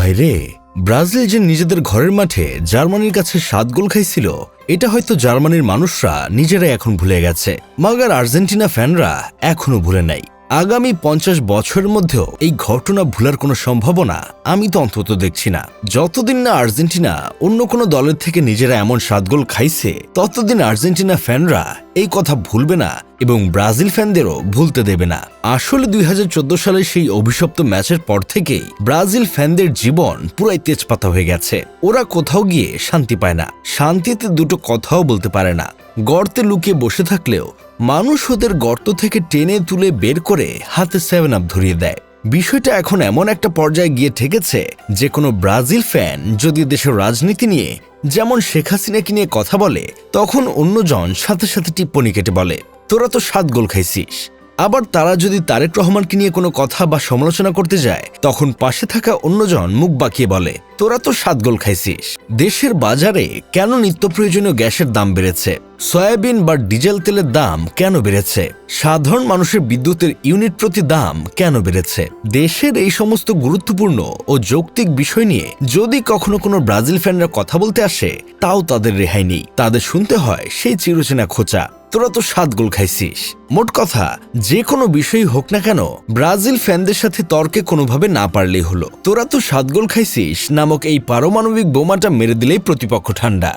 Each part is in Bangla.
ভাইরে, ব্রাজিল যে নিজেদের ঘরের মাঠে জার্মানির কাছে 7 গোল খাইছিল, এটা হয়তো জার্মানির মানুষরা নিজেরাই এখন ভুলে গেছে, মাগার আর্জেন্টিনা ফ্যানরা এখনো ভুলে নাই। আগামী 50 বছরের মধ্যেও এই ঘটনা ভুলার কোনো সম্ভাবনা আমি তো অন্তত দেখছি না। যতদিন না আর্জেন্টিনা অন্য কোনো দলের থেকে নিজেরা এমন 7 গোল খাইছে, ততদিন আর্জেন্টিনা ফ্যানরা এই কথা ভুলবে না এবং ব্রাজিল ফ্যানদেরও ভুলতে দেবে না। আসলে 2014 সালের সেই অভিশপ্ত ম্যাচের পর থেকেই ব্রাজিল ফ্যানদের জীবন পুরাই তেজপাতা হয়ে গেছে। ওরা কোথাও গিয়ে শান্তি পায় না, শান্তিতে দুটো কথাও বলতে পারে না। গর্তে লুকিয়ে বসে থাকলেও মানুষ ওদের গর্ত থেকে টেনে তুলে বের করে হাতে 7 আপ ধরিয়ে দেয়। বিষয়টা এখন এমন একটা পর্যায়ে গিয়ে ঠেকেছে যে কোনো ব্রাজিল ফ্যান যদি দেশের রাজনীতি নিয়ে, যেমন শেখ হাসিনাকে নিয়ে কথা বলে, তখন অন্যজন সাথে সাথে টিপ্পনি কেটে বলে তোরা তো 7 গোল খাইছিস। আবার তারা যদি তারেক রহমানকে নিয়ে কোনো কথা বা সমালোচনা করতে যায়, তখন পাশে থাকা অন্যজন মুখ বাঁকিয়ে বলে তোরা তো 7 গোল খাইছিস। দেশের বাজারে কেন নিত্য প্রয়োজনীয় গ্যাসের দাম বেড়েছে, সয়াবিন বা ডিজেল তেলের দাম কেন বেড়েছে, সাধারণ মানুষের বিদ্যুতের ইউনিট প্রতি দাম কেন বেড়েছে, দেশের এই সমস্ত গুরুত্বপূর্ণ ও যৌক্তিক বিষয় নিয়ে যদি কখনো কোনো ব্রাজিল ফ্যানরা কথা বলতে আসে, তাও তাদের রেহাই নেই। তাদের শুনতে হয় সেই চিরচেনা খোঁচা, তোরা তো 7 গোল খাইছিস। মোট কথা, যে কোনো বিষয় হোক না কেন, ব্রাজিল ফ্যানদের সাথে তর্কে কোনোভাবে না পারলেই হলো। তোরা তো 7 গোল খাইছিস নামক এই পারমাণবিক বোমাটা মেরে দিলেই প্রতিপক্ষ ঠান্ডা।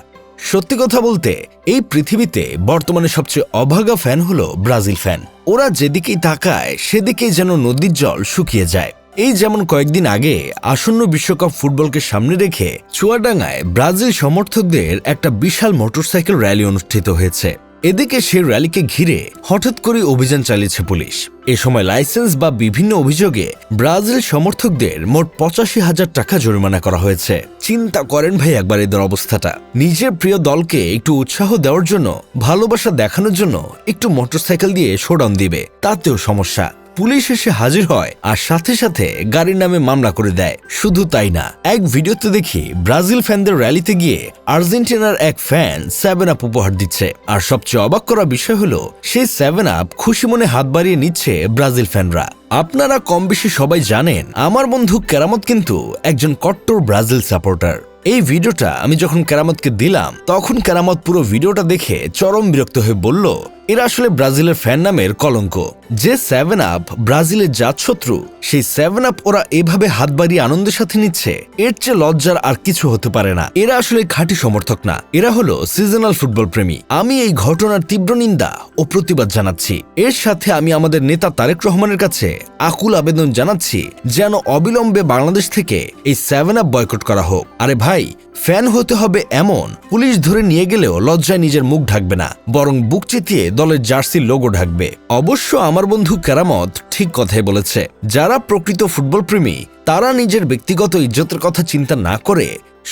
সত্যি কথা বলতে, এই পৃথিবীতে বর্তমানে সবচেয়ে অভাগা ফ্যান হলো ব্রাজিল ফ্যান। ওরা যেদিকেই তাকায় সেদিকেই যেন নদীর জল শুকিয়ে যায়। এই যেমন কয়েকদিন আগে আসন্ন বিশ্বকাপ ফুটবলকে সামনে রেখে চুয়াডাঙ্গায় ব্রাজিল সমর্থকদের একটা বিশাল মোটরসাইকেল র্যালি অনুষ্ঠিত হয়েছে। এদিকে সেই র্যালিকে ঘিরে হঠাৎ করে অভিযান চালিয়েছে পুলিশ। এ সময় লাইসেন্স বা বিভিন্ন অভিযোগে ব্রাজিল সমর্থকদের মোট 85,000 টাকা জরিমানা করা হয়েছে। চিন্তা করেন ভাই একবার এদের অবস্থাটা। নিজের প্রিয় দলকে একটু উৎসাহ দেওয়ার জন্য, ভালোবাসা দেখানোর জন্য একটু মোটরসাইকেল দিয়ে শোডাউন দিবে, তাতেও সমস্যা। পুলিশ এসে হাজির হয় আর সাথে সাথে গাড়ির নামে মামলা করে দেয়। শুধু তাই না, এক ভিডিওতে দেখি ব্রাজিল ফ্যানদের র্যালিতে গিয়ে আর্জেন্টিনার এক ফ্যান 7 আপ উপহার দিচ্ছে। আর সবচেয়ে অবাক করা বিষয় হলো, সেই 7 আপ খুশি মনে হাত বাড়িয়ে নিচ্ছে ব্রাজিল ফ্যানরা। আপনারা কম বেশি সবাই জানেন, আমার বন্ধু কেরামত কিন্তু একজন কট্টর ব্রাজিল সাপোর্টার। এই ভিডিওটা আমি যখন কেরামতকে দিলাম, তখন কেরামত পুরো ভিডিওটা দেখে চরম বিরক্ত হয়ে বলল, এরা আসলে ব্রাজিলের ফ্যান নামের কলঙ্ক। যে 7 আপ ব্রাজিলের জাতশত্রু, সেই 7 আপ ওরা এভাবে হাত বাড়িয়ে আনন্দের সাথে নিচ্ছে, এর চেয়ে লজ্জার আর কিছু হতে পারে না। এরা আসলে খাঁটি সমর্থক না, এরা হলো সিজনাল ফুটবল প্রেমী। আমি এই ঘটনার তীব্র নিন্দা ও প্রতিবাদ জানাচ্ছি। এর সাথে আমি আমাদের নেতা তারেক রহমানের কাছে আকুল আবেদন জানাচ্ছি, যেন অবিলম্বে বাংলাদেশ থেকে এই 7 আপ বয়কট করা হোক। আরে ভাই, ফ্যান হতে হবে এমন, পুলিশ ধরে নিয়ে গেলেও লজ্জায় নিজের মুখ ঢাকবে না, বরং বুক চিতিয়ে দলের জার্সির লোগো ঢাকবে। অবশ্য আমার বন্ধু কেরামত ঠিক কথাই বলেছে, যারা প্রকৃত ফুটবল প্রেমী তারা নিজের ব্যক্তিগত ইজ্জতের কথা চিন্তা না করে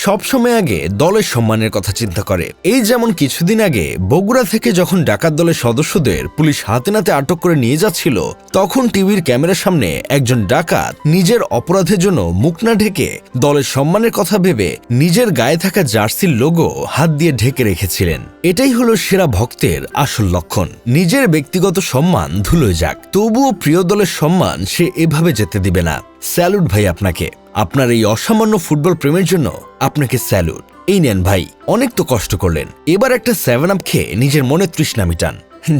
সবসময় আগে দলের সম্মানের কথা চিন্তা করে। এই যেমন কিছুদিন আগে বগুড়া থেকে যখন ডাকাত দলের সদস্যদের পুলিশ হাতে নাতে আটক করে নিয়ে যাচ্ছিল, তখন টিভির ক্যামেরার সামনে একজন ডাকাত নিজের অপরাধের জন্য মুখ না ঢেকে দলের সম্মানের কথা ভেবে নিজের গায়ে থাকা জার্সির লোগো হাত দিয়ে ঢেকে রেখেছিলেন। এটাই হলো সেরা ভক্তের আসল লক্ষণ। নিজের ব্যক্তিগত সম্মান ধুলোয় যাক, তবুও প্রিয় দলের সম্মান সে এভাবে যেতে দিবে না। স্যালুট ভাই আপনাকে, আপনার এই অসামান্য ফুটবল প্রেমের জন্য আপনাকে স্যালুট। এই নেন ভাই, অনেক তো কষ্ট করলেন, এবার একটা 7 আপ খেয়ে নিজের মনে তৃষ্ণা মিটান।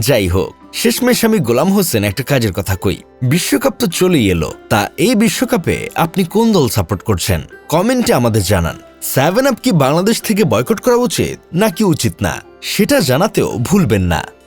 যাই হোক, শেষমেশ আমি গোলাম হোসেন একটা কাজের কথা কই, বিশ্বকাপ তো চলেই এলো, তা এই বিশ্বকাপে আপনি কোন দল সাপোর্ট করছেন কমেন্টে আমাদের জানান। 7 আপ কি বাংলাদেশ থেকে বয়কট করা উচিত নাকি উচিত না, সেটা জানাতেও ভুলবেন না।